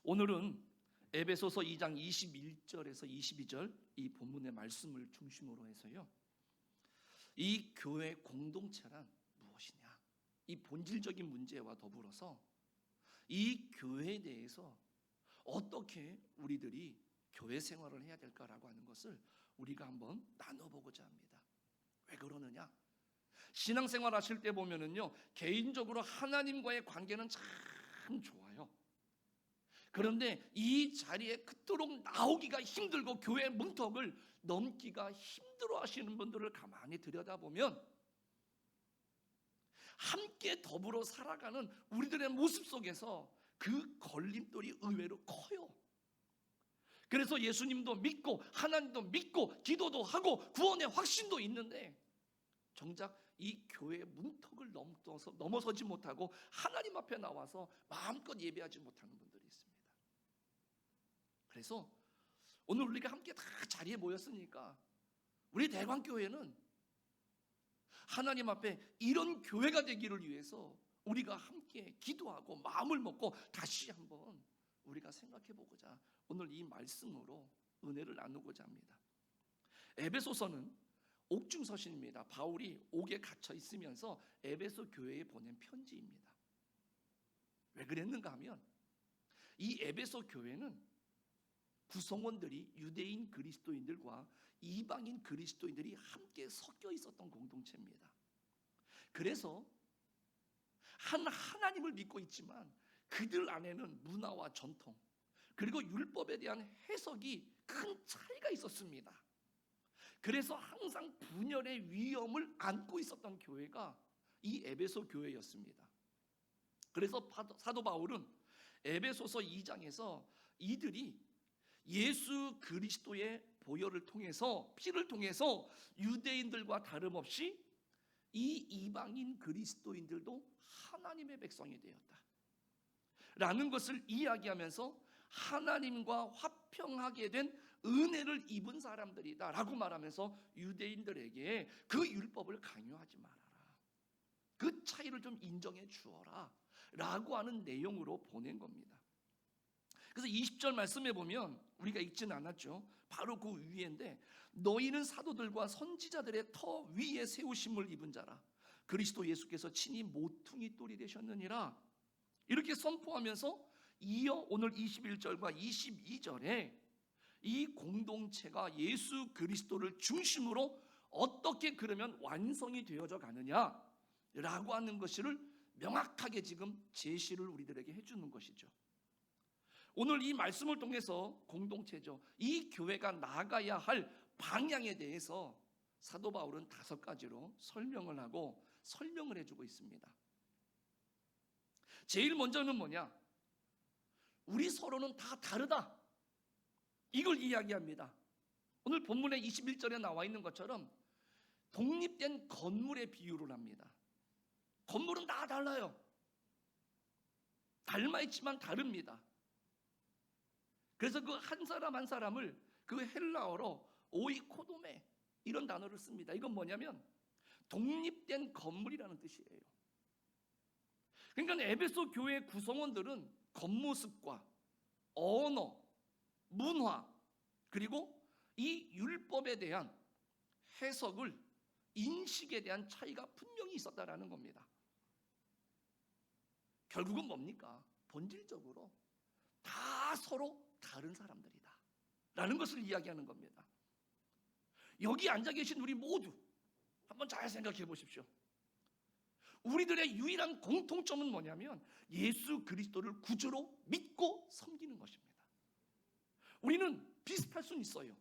오늘은 에베소서 2장 21절에서 22절 이 본문의 말씀을 중심으로 해서요, 이 교회 공동체란 무엇이냐, 이 본질적인 문제와 더불어서 이 교회에 대해서 어떻게 우리들이 교회 생활을 해야 될까라고 하는 것을 우리가 한번 나눠보고자 합니다. 왜 그러느냐? 신앙생활 하실 때 보면은요, 개인적으로 하나님과의 관계는 참 좋아요. 그런데 이 자리에 그토록 나오기가 힘들고 교회 문턱을 넘기가 힘들어 하시는 분들을 가만히 들여다보면 함께 더불어 살아가는 우리들의 모습 속에서 그 걸림돌이 의외로 커요. 그래서 예수님도 믿고 하나님도 믿고 기도도 하고 구원의 확신도 있는데 정작 이 교회의 문턱을 넘어서지 못하고 하나님 앞에 나와서 마음껏 예배하지 못하는 분들이 있습니다. 그래서 오늘 우리가 함께 다 자리에 모였으니까 우리 대광교회는 하나님 앞에 이런 교회가 되기를 위해서 우리가 함께 기도하고 마음을 먹고 다시 한번 우리가 생각해 보고자 오늘 이 말씀으로 은혜를 나누고자 합니다. 에베소서는 옥중서신입니다. 바울이 옥에 갇혀 있으면서 에베소 교회에 보낸 편지입니다. 왜 그랬는가 하면 이 에베소 교회는 구성원들이 유대인 그리스도인들과 이방인 그리스도인들이 함께 섞여 있었던 공동체입니다. 그래서 한 하나님을 믿고 있지만 그들 안에는 문화와 전통 그리고 율법에 대한 해석이 큰 차이가 있었습니다. 그래서 항상 분열의 위험을 안고 있었던 교회가 이 에베소 교회였습니다. 그래서 사도 바울은 에베소서 2장에서 이들이 예수 그리스도의 보혈을 통해서 피를 통해서 유대인들과 다름없이 이 이방인 그리스도인들도 하나님의 백성이 되었다 라는 것을 이야기하면서 하나님과 화평하게 된 은혜를 입은 사람들이다 라고 말하면서 유대인들에게 그 율법을 강요하지 말아라, 그 차이를 좀 인정해 주어라 라고 하는 내용으로 보낸 겁니다. 그래서 20절 말씀에 보면 우리가 읽지는 않았죠. 바로 그 위에인데 너희는 사도들과 선지자들의 터 위에 세우심을 입은 자라, 그리스도 예수께서 친히 모퉁이 돌이 되셨느니라 이렇게 선포하면서 이어 오늘 21절과 22절에 이 공동체가 예수 그리스도를 중심으로 어떻게 그러면 완성이 되어져 가느냐라고 하는 것을 명확하게 지금 제시를 우리들에게 해주는 것이죠. 오늘 이 말씀을 통해서 공동체죠, 이 교회가 나아가야 할 방향에 대해서 사도 바울은 5가지로 설명을 하고 설명을 해주고 있습니다. 제일 먼저는 뭐냐? 우리 서로는 다 다르다, 이걸 이야기합니다. 오늘 본문의 21절에 나와 있는 것처럼 독립된 건물의 비유를 합니다. 건물은 다 달라요. 닮아있지만 다릅니다. 그래서 그 한 사람 한 사람을 그 헬라어로 오이코도메 이런 단어를 씁니다. 이건 뭐냐면 독립된 건물이라는 뜻이에요. 그러니까 에베소 교회 구성원들은 겉모습과 언어, 문화 그리고 이 율법에 대한 해석을 인식에 대한 차이가 분명히 있었다라는 겁니다. 결국은 뭡니까? 본질적으로 다 서로 다른 사람들이다 라는 것을 이야기하는 겁니다. 여기 앉아 계신 우리 모두 한번 잘 생각해 보십시오. 우리들의 유일한 공통점은 뭐냐면 예수 그리스도를 구주로 믿고 섬기는 것입니다. 우리는 비슷할 수는 있어요.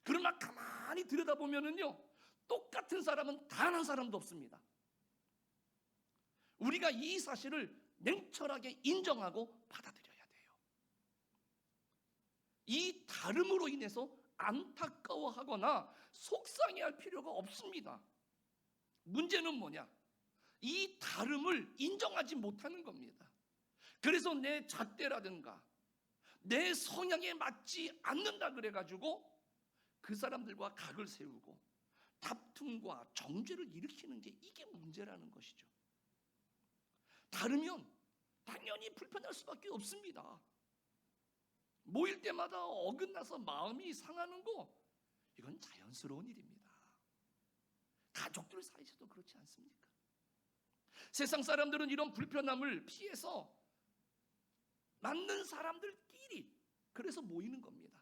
그러나 가만히 들여다보면은요, 똑같은 사람은 단 한 사람도 없습니다. 우리가 이 사실을 냉철하게 인정하고 받아들여야 돼요. 이 다름으로 인해서 안타까워하거나 속상해할 필요가 없습니다. 문제는 뭐냐? 이 다름을 인정하지 못하는 겁니다. 그래서 내 잣대라든가 내 성향에 맞지 않는다 그래가지고 그 사람들과 각을 세우고 다툼과 정죄를 일으키는 게 이게 문제라는 것이죠. 다르면 당연히 불편할 수밖에 없습니다. 모일 때마다 어긋나서 마음이 상하는 거, 이건 자연스러운 일입니다. 가족들 사이에서도 그렇지 않습니까? 세상 사람들은 이런 불편함을 피해서 맞는 사람들끼리 그래서 모이는 겁니다.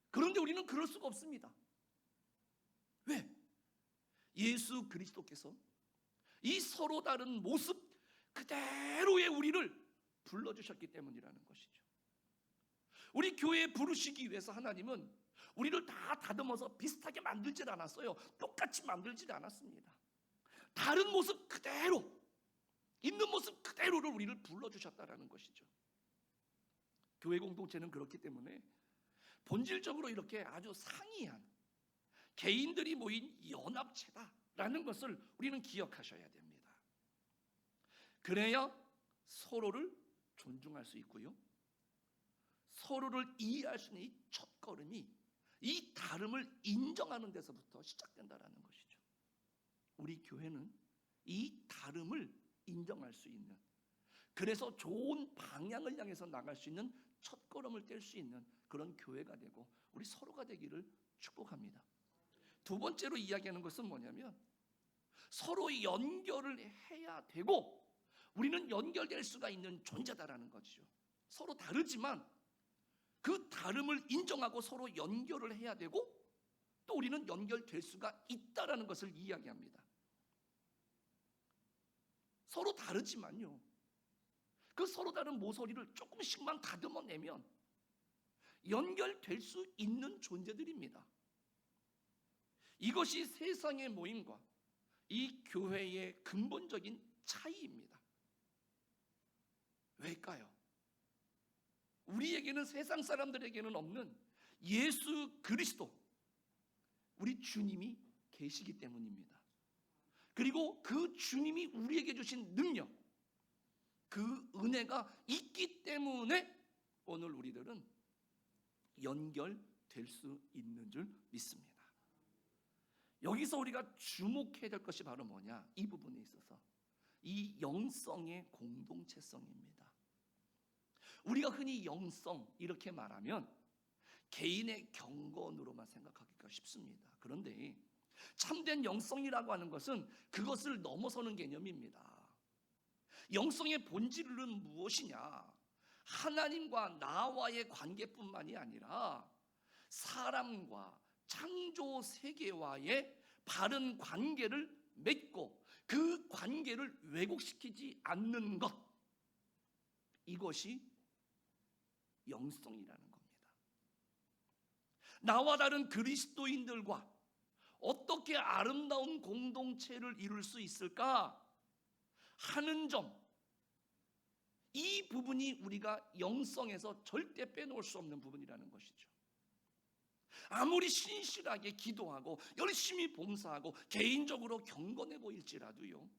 그런데 우리는 그럴 수가 없습니다. 왜? 예수 그리스도께서 이 서로 다른 모습 그대로의 우리를 불러주셨기 때문이라는 것이죠. 우리 교회에 부르시기 위해서 하나님은 우리를 다 다듬어서 비슷하게 만들질 않았어요. 똑같이 만들질 않았습니다. 다른 모습 그대로, 있는 모습 그대로를 우리를 불러주셨다라는 것이죠. 교회 공동체는 그렇기 때문에 본질적으로 이렇게 아주 상이한 개인들이 모인 연합체다라는 것을 우리는 기억하셔야 됩니다. 그래야 서로를 존중할 수 있고요, 서로를 이해할 수 있는 이 첫걸음이 이 다름을 인정하는 데서부터 시작된다라는 것이죠. 우리 교회는 이 다름을 인정할 수 있는, 그래서 좋은 방향을 향해서 나갈 수 있는 첫걸음을 뗄 수 있는 그런 교회가 되고 우리 서로가 되기를 축복합니다. 두 번째로 이야기하는 것은 뭐냐면, 서로 연결을 해야 되고 우리는 연결될 수가 있는 존재다라는 것이죠. 서로 다르지만 그 다름을 인정하고 서로 연결을 해야 되고 또 우리는 연결될 수가 있다라는 것을 이야기합니다. 서로 다르지만요, 그 서로 다른 모서리를 조금씩만 다듬어내면 연결될 수 있는 존재들입니다. 이것이 세상의 모임과 이 교회의 근본적인 차이입니다. 왜일까요? 우리에게는, 세상 사람들에게는 없는 예수 그리스도, 우리 주님이 계시기 때문입니다. 그리고 그 주님이 우리에게 주신 능력, 그 은혜가 있기 때문에 오늘 우리들은 연결될 수 있는 줄 믿습니다. 여기서 우리가 주목해야 될 것이 바로 뭐냐? 이 부분에 있어서 이 영성의 공동체성입니다. 우리가 흔히 영성 이렇게 말하면 개인의 경건으로만 생각하기가 쉽습니다. 그런데 참된 영성이라고 하는 것은 그것을 넘어서는 개념입니다. 영성의 본질은 무엇이냐? 하나님과 나와의 관계뿐만이 아니라 사람과 창조 세계와의 바른 관계를 맺고 그 관계를 왜곡시키지 않는 것, 이것이 영성이라는 겁니다. 나와 다른 그리스도인들과 어떻게 아름다운 공동체를 이룰 수 있을까 하는 점, 이 부분이 우리가 영성에서 절대 빼놓을 수 없는 부분이라는 것이죠. 아무리 신실하게 기도하고 열심히 봉사하고 개인적으로 경건해 보일지라도요,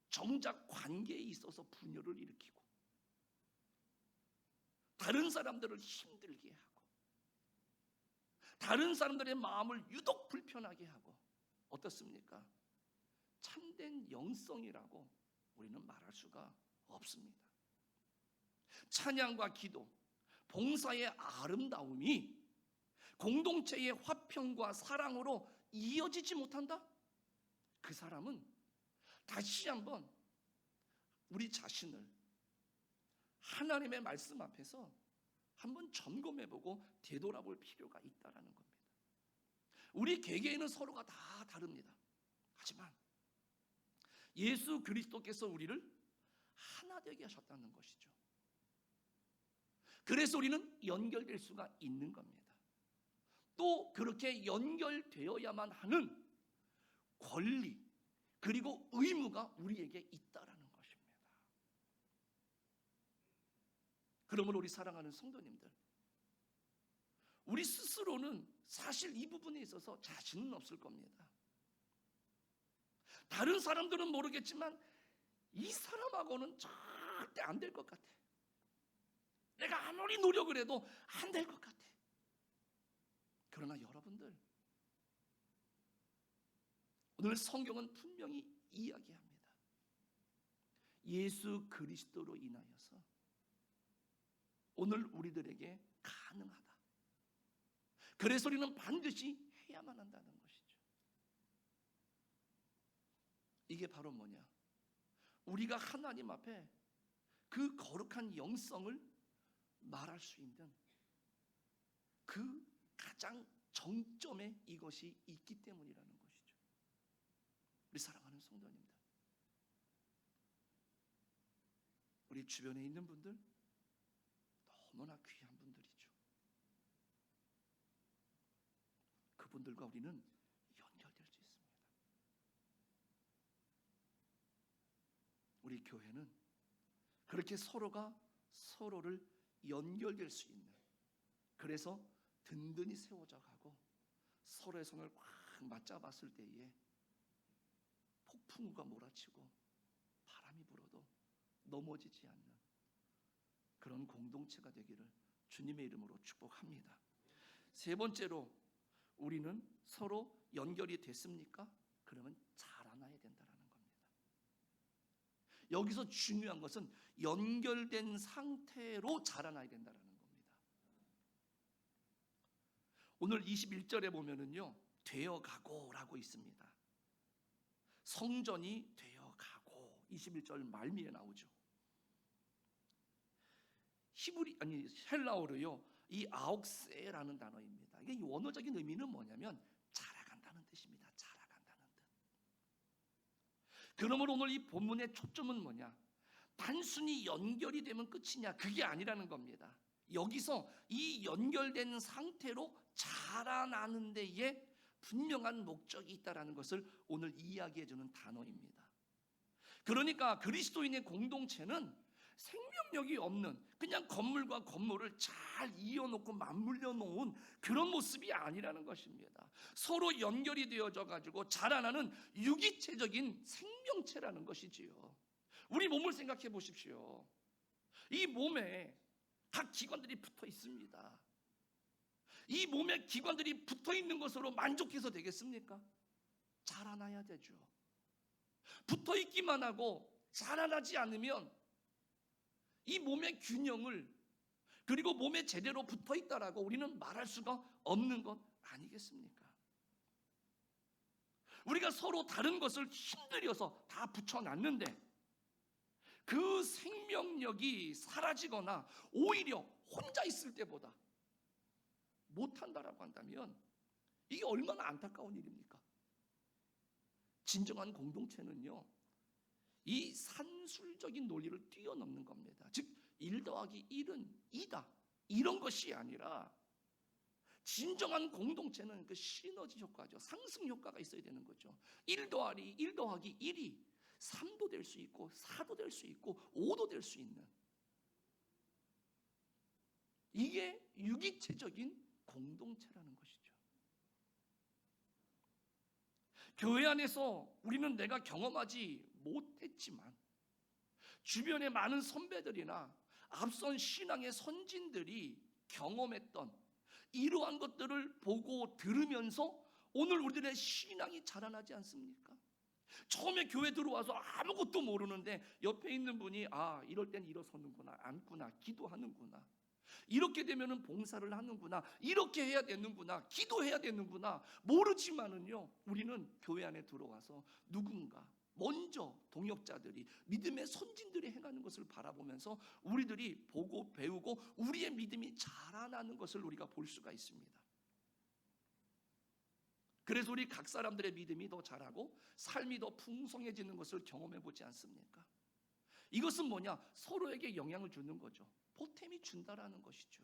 정작 관계에 있어서 분열을 일으키고 다른 사람들을 힘들게 하고 다른 사람들의 마음을 유독 불편하게 하고, 어떻습니까? 참된 영성이라고 우리는 말할 수가 없습니다. 찬양과 기도, 봉사의 아름다움이 공동체의 화평과 사랑으로 이어지지 못한다? 그 사람은 다시 한번 우리 자신을 하나님의 말씀 앞에서 한번 점검해보고 되돌아볼 필요가 있다는 겁니다. 우리 개개인은 서로가 다 다릅니다. 하지만 예수 그리스도께서 우리를 하나 되게 하셨다는 것이죠. 그래서 우리는 연결될 수가 있는 겁니다. 또 그렇게 연결되어야만 하는 권리 그리고 의무가 우리에게 있다라는 것입니다. 그러므로 우리 사랑하는 성도님들, 우리 스스로는 사실 이 부분에 있어서 자신은 없을 겁니다. 다른 사람들은 모르겠지만 이 사람하고는 절대 안 될 것 같아. 내가 아무리 노력을 해도 안 될 것 같아. 그러나 여러분들, 오늘 성경은 분명히 이야기합니다. 예수 그리스도로 인하여서 오늘 우리들에게 가능하다. 그래서 우리는 반드시 해야만 한다는 것이죠. 이게 바로 뭐냐? 우리가 하나님 앞에 그 거룩한 영성을 말할 수 있는 그 가장 정점에 이것이 있기 때문이라는 것이죠. 우리 사랑하는 성도님들, 우리 주변에 있는 분들 너무나 귀한 분들이죠. 그분들과 우리는 연결될 수 있습니다. 우리 교회는 그렇게 서로가 서로를 연결될 수 있는, 그래서 든든히 세워져 가고 서로의 손을 꽉 맞잡았을 때에 폭풍우가 몰아치고 바람이 불어도 넘어지지 않는 그런 공동체가 되기를 주님의 이름으로 축복합니다. 세 번째로, 우리는 서로 연결이 됐습니까? 그러면 자라나야 된다는 겁니다. 여기서 중요한 것은 연결된 상태로 자라나야 된다는 겁니다. 오늘 21절에 보면은요, 되어가고라고 있습니다. 성전이 되어가고 21절 말미에 나오죠. 헬라어로요, 이 아옥세라는 단어입니다. 이게 원어적인 의미는 뭐냐면 자라간다는 뜻입니다. 자라간다는 뜻. 그러므로 오늘 이 본문의 초점은 뭐냐? 단순히 연결이 되면 끝이냐? 그게 아니라는 겁니다. 여기서 이 연결된 상태로 자라나는 데에 분명한 목적이 있다는 것을 오늘 이야기해주는 단어입니다. 그러니까 그리스도인의 공동체는 생명력이 없는 그냥 건물과 건물을 잘 이어놓고 맞물려 놓은 그런 모습이 아니라는 것입니다. 서로 연결이 되어져 가지고 자라나는 유기체적인 생명체라는 것이지요. 우리 몸을 생각해 보십시오. 이 몸에 각 기관들이 붙어 있습니다. 이 몸에 기관들이 붙어 있는 것으로 만족해서 되겠습니까? 자라나야 되죠. 붙어 있기만 하고 자라나지 않으면 이 몸의 균형을, 그리고 몸에 제대로 붙어 있다라고 우리는 말할 수가 없는 것 아니겠습니까? 우리가 서로 다른 것을 힘들여서 다 붙여놨는데 그 생명력이 사라지거나 오히려 혼자 있을 때보다 못한다라고 한다면 이게 얼마나 안타까운 일입니까? 진정한 공동체는요, 이 산술적인 논리를 뛰어넘는 겁니다. 즉 1 더하기 1은 2다 이런 것이 아니라 진정한 공동체는 그 시너지 효과죠. 상승 효과가 있어야 되는 거죠. 1 더하기 1이 3도 될 수 있고 4도 될 수 있고 5도 될 수 있는, 이게 유기체적인 공동체라는 것이죠. 교회 안에서 우리는 내가 경험하지 못했지만 주변의 많은 선배들이나 앞선 신앙의 선진들이 경험했던 이러한 것들을 보고 들으면서 오늘 우리들의 신앙이 자라나지 않습니까? 처음에 교회 들어와서 아무것도 모르는데 옆에 있는 분이 이럴 땐 일어서는구나, 앉구나, 기도하는구나, 이렇게 되면은 봉사를 하는구나, 이렇게 해야 되는구나, 기도해야 되는구나 모르지만은요, 우리는 교회 안에 들어와서 누군가 먼저 동역자들이, 믿음의 선진들이 행하는 것을 바라보면서 우리들이 보고 배우고 우리의 믿음이 자라나는 것을 우리가 볼 수가 있습니다. 그래서 우리 각 사람들의 믿음이 더 자라고 삶이 더 풍성해지는 것을 경험해 보지 않습니까? 이것은 뭐냐? 서로에게 영향을 주는 거죠. 보탬이 준다라는 것이죠.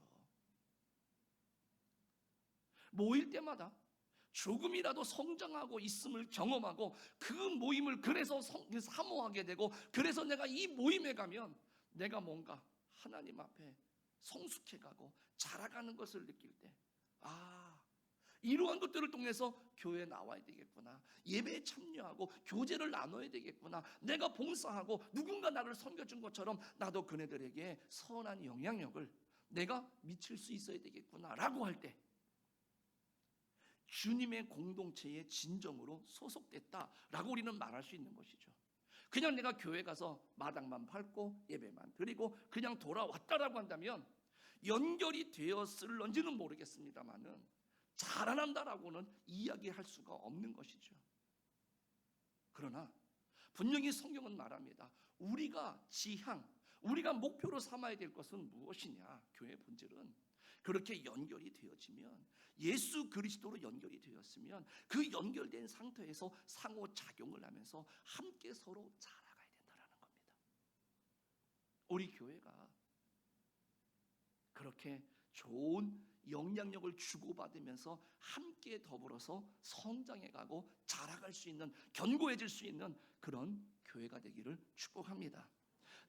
모일 때마다 조금이라도 성장하고 있음을 경험하고 그 모임을 그래서 사모하게 되고, 그래서 내가 이 모임에 가면 내가 뭔가 하나님 앞에 성숙해가고 자라가는 것을 느낄 때, 이러한 것들을 통해서 교회에 나와야 되겠구나, 예배에 참여하고 교제를 나눠야 되겠구나, 내가 봉사하고 누군가 나를 섬겨준 것처럼 나도 그네들에게 선한 영향력을 내가 미칠 수 있어야 되겠구나 라고 할 때 주님의 공동체의 진정으로 소속됐다라고 우리는 말할 수 있는 것이죠. 그냥 내가 교회 가서 마당만 밟고 예배만 드리고 그냥 돌아왔다라고 한다면 연결이 되었을런지는 모르겠습니다만은 자라난다라고는 이야기할 수가 없는 것이죠. 그러나 분명히 성경은 말합니다. 우리가 지향, 우리가 목표로 삼아야 될 것은 무엇이냐? 교회의 본질은 그렇게 연결이 되어지면, 예수 그리스도로 연결이 되었으면 그 연결된 상태에서 상호작용을 하면서 함께 서로 자라가야 된다는 겁니다. 우리 교회가 그렇게 좋은 영향력을 주고받으면서 함께 더불어서 성장해가고 자라갈 수 있는, 견고해질 수 있는 그런 교회가 되기를 축복합니다.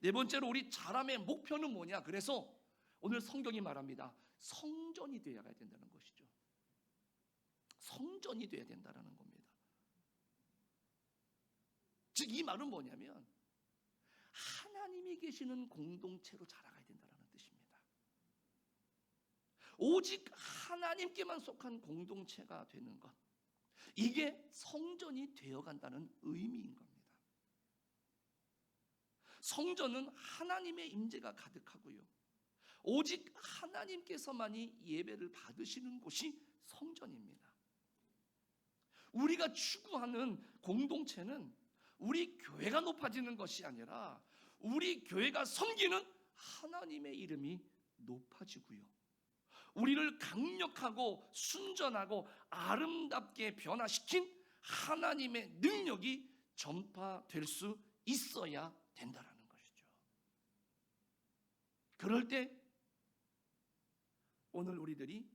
네 번째로, 우리 자람의 목표는 뭐냐? 그래서 오늘 성경이 말합니다. 성전이 되어야 된다는 것이죠. 성전이 되어야 된다는 겁니다. 즉 이 말은 뭐냐면 하나님이 계시는 공동체로 자라가야 된다는 뜻입니다. 오직 하나님께만 속한 공동체가 되는 것, 이게 성전이 되어간다는 의미인 겁니다. 성전은 하나님의 임재가 가득하고요, 오직 하나님께서만이 예배를 받으시는 곳이 성전입니다. 우리가 추구하는 공동체는 우리 교회가 높아지는 것이 아니라 우리 교회가 섬기는 하나님의 이름이 높아지고요, 우리를 강력하고 순전하고 아름답게 변화시킨 하나님의 능력이 전파될 수 있어야 된다라는 것이죠. 그럴 때 오늘 우리들이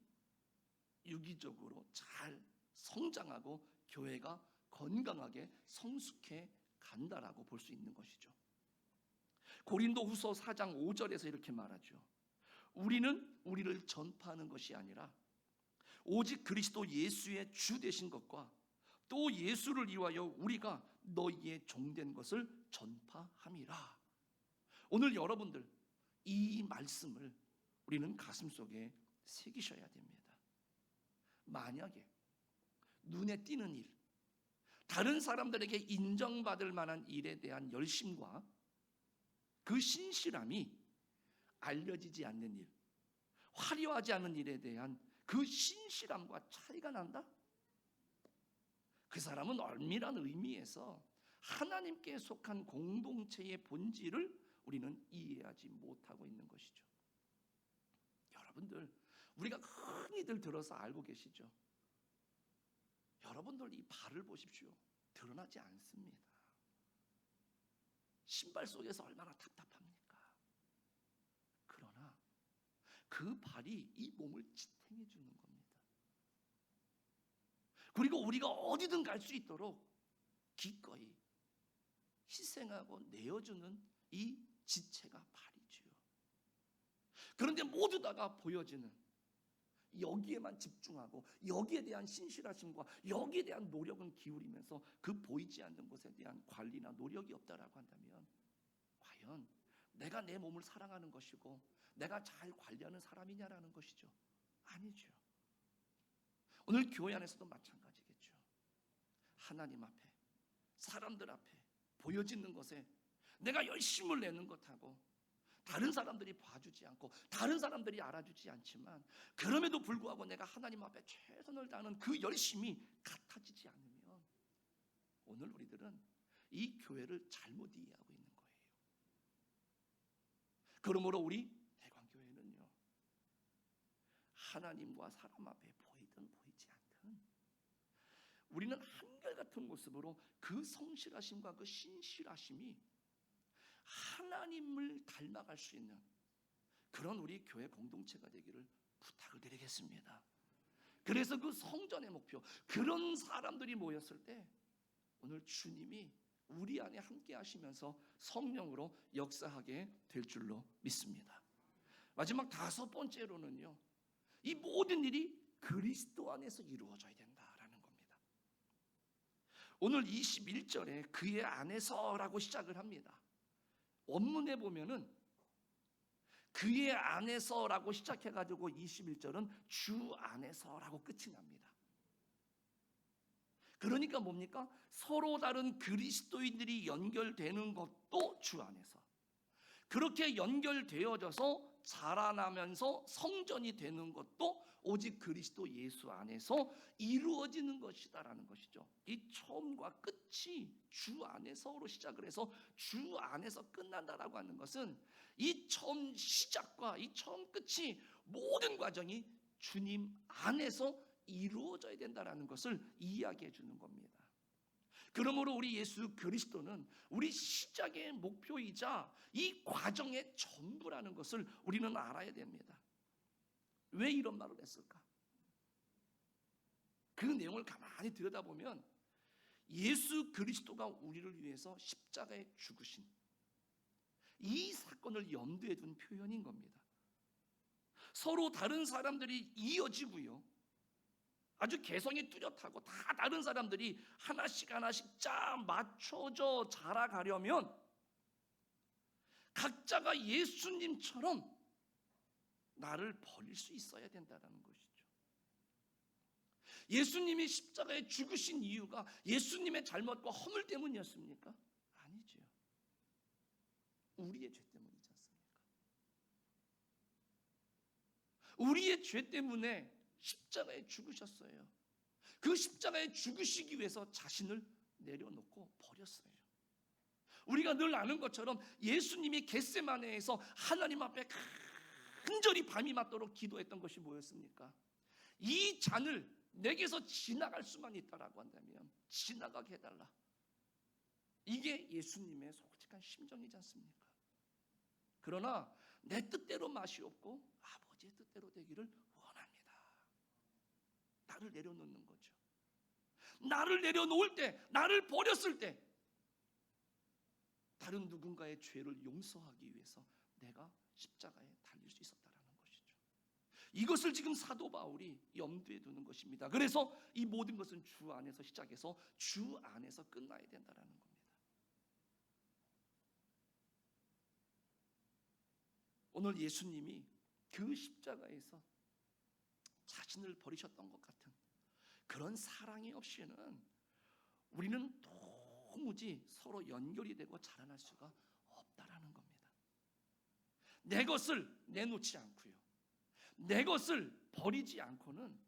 유기적으로 잘 성장하고 교회가 건강하게 성숙해 간다라고 볼 수 있는 것이죠. 고린도후서 4장 5절에서 이렇게 말하죠. 우리는 우리를 전파하는 것이 아니라 오직 그리스도 예수의 주 되신 것과 또 예수를 위하여 우리가 너희의 종된 것을 전파함이라. 오늘 여러분들 이 말씀을 우리는 가슴속에 새기셔야 됩니다. 만약에 눈에 띄는 일, 다른 사람들에게 인정받을 만한 일에 대한 열심과 그 신실함이 알려지지 않는 일, 화려하지 않은 일에 대한 그 신실함과 차이가 난다? 그 사람은 엄밀한 의미에서 하나님께 속한 공동체의 본질을 우리는 이해하지 못하고 있는 것이죠. 여러분들, 우리가 흔히들 들어서 알고 계시죠? 여러분들 이 발을 보십시오. 드러나지 않습니다. 신발 속에서 얼마나 답답합니까? 그러나 그 발이 이 몸을 지탱해 주는 겁니다. 그리고 우리가 어디든 갈 수 있도록 기꺼이 희생하고 내어주는 이 지체가 발이지요. 그런데 모두 다가 보여지는, 여기에만 집중하고 여기에 대한 신실하심과 여기에 대한 노력은 기울이면서 그 보이지 않는 것에 대한 관리나 노력이 없다라고 한다면 과연 내가 내 몸을 사랑하는 것이고 내가 잘 관리하는 사람이냐라는 것이죠. 아니죠. 오늘 교회 안에서도 마찬가지겠죠. 하나님 앞에, 사람들 앞에 보여지는 것에 내가 열심을 내는 것하고 다른 사람들이 봐주지 않고 다른 사람들이 알아주지 않지만 그럼에도 불구하고 내가 하나님 앞에 최선을 다하는 그 열심이 같아지지 않으면 오늘 우리들은 이 교회를 잘못 이해하고 있는 거예요. 그러므로 우리 대광교회는요, 하나님과 사람 앞에 보이든 보이지 않든 우리는 한결같은 모습으로 그 성실하심과 그 신실하심이 하나님을 닮아갈 수 있는 그런 우리 교회 공동체가 되기를 부탁을 드리겠습니다. 그래서 그 성전의 목표, 그런 사람들이 모였을 때 오늘 주님이 우리 안에 함께 하시면서 성령으로 역사하게 될 줄로 믿습니다. 마지막 다섯 번째로는요, 이 모든 일이 그리스도 안에서 이루어져야 된다라는 겁니다. 오늘 21절에 그의 안에서라고 시작을 합니다. 원문에 보면은 그의 안에서라고 시작해가지고 21절은 주 안에서라고 끝이 납니다. 그러니까 뭡니까? 서로 다른 그리스도인들이 연결되는 것도 주 안에서, 그렇게 연결되어져서 자라나면서 성전이 되는 것도 오직 그리스도 예수 안에서 이루어지는 것이다라는 것이죠. 이 처음과 끝이 주 안에서로 시작을 해서 주 안에서 끝난다라고 하는 것은 이 처음 시작과 이 처음 끝이 모든 과정이 주님 안에서 이루어져야 된다라는 것을 이야기해 주는 겁니다. 그러므로 우리 예수 그리스도는 우리 시작의 목표이자 이 과정의 전부라는 것을 우리는 알아야 됩니다. 왜 이런 말을 했을까? 그 내용을 가만히 들여다보면 예수 그리스도가 우리를 위해서 십자가에 죽으신 이 사건을 염두에 둔 표현인 겁니다. 서로 다른 사람들이 이어지고요, 아주 개성이 뚜렷하고 다 다른 사람들이 하나씩 하나씩 쫙 맞춰져 자라가려면 각자가 예수님처럼 나를 버릴 수 있어야 된다는 것이죠. 예수님이 십자가에 죽으신 이유가 예수님의 잘못과 허물 때문이었습니까? 아니죠. 우리의 죄 때문이지 않습니까? 우리의 죄 때문에 십자가에 죽으셨어요. 그 십자가에 죽으시기 위해서 자신을 내려놓고 버렸어요. 우리가 늘 아는 것처럼 예수님이 겟세마네에서 하나님 앞에 간절히 밤이 맞도록 기도했던 것이 뭐였습니까? 이 잔을 내게서 지나갈 수만 있다라고 한다면 지나가게 해달라. 이게 예수님의 솔직한 심정이지 않습니까? 그러나 내 뜻대로 마시옵고 아버지의 뜻대로 되기를 원합니다. 나를 내려놓는 거죠. 나를 내려놓을 때, 나를 버렸을 때 다른 누군가의 죄를 용서하기 위해서 내가 십자가에 달릴 수 있었다라는 것이죠. 이것을 지금 사도 바울이 염두에 두는 것입니다. 그래서 이 모든 것은 주 안에서 시작해서 주 안에서 끝나야 된다라는 겁니다. 오늘 예수님이 그 십자가에서 자신을 버리셨던 것 같은 그런 사랑이 없이는 우리는 도무지 서로 연결이 되고 자라날 수가 없다라는 겁니다. 내 것을 내놓지 않고요, 내 것을 버리지 않고는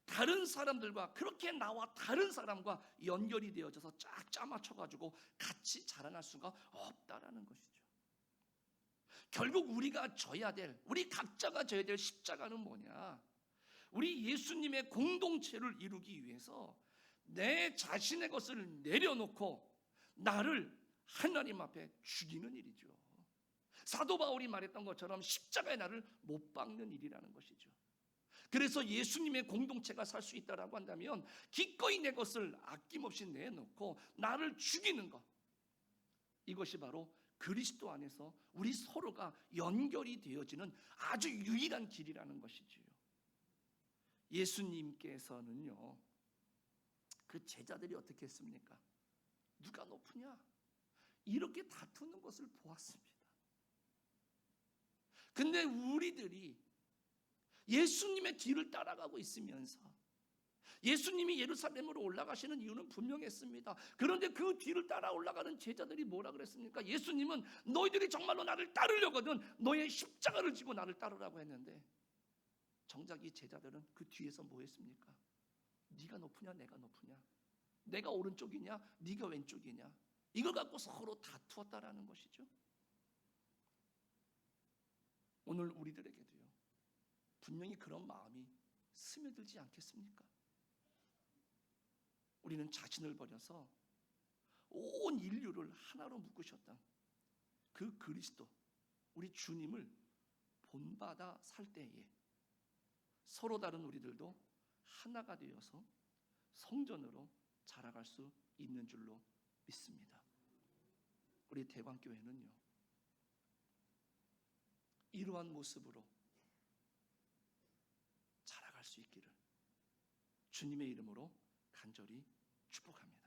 다른 사람들과 그렇게 나와 다른 사람과 연결이 되어져서 쫙 짜맞춰가지고 같이 자라날 수가 없다라는 것이죠. 결국 우리가 져야 될, 우리 각자가 져야 될 십자가는 뭐냐? 우리 예수님의 공동체를 이루기 위해서 내 자신의 것을 내려놓고 나를 하나님 앞에 죽이는 일이죠. 사도 바울이 말했던 것처럼 십자가에 나를 못 박는 일이라는 것이죠. 그래서 예수님의 공동체가 살 수 있다라고 한다면 기꺼이 내 것을 아낌없이 내놓고 나를 죽이는 것, 이것이 바로 그리스도 안에서 우리 서로가 연결이 되어지는 아주 유일한 길이라는 것이지요. 예수님께서는요, 그 제자들이 어떻게 했습니까? 누가 높으냐? 이렇게 다투는 것을 보았습니다. 근데 우리들이 예수님의 뒤를 따라가고 있으면서 예수님이 예루살렘으로 올라가시는 이유는 분명했습니다. 그런데 그 뒤를 따라 올라가는 제자들이 뭐라 그랬습니까? 예수님은 너희들이 정말로 나를 따르려거든 너의 십자가를 지고 나를 따르라고 했는데, 정작 이 제자들은 그 뒤에서 뭐 했습니까? 네가 높으냐 내가 높으냐, 내가 오른쪽이냐 네가 왼쪽이냐, 이걸 갖고 서로 다투었다라는 것이죠. 오늘 우리들에게도요, 분명히 그런 마음이 스며들지 않겠습니까? 우리는 자신을 버려서 온 인류를 하나로 묶으셨던 그 그리스도, 우리 주님을 본받아 살 때에 서로 다른 우리들도 하나가 되어서 성전으로 자라갈 수 있는 줄로 믿습니다. 우리 대광교회는요, 이러한 모습으로 자라갈 수 있기를 주님의 이름으로 간절히 축복합니다.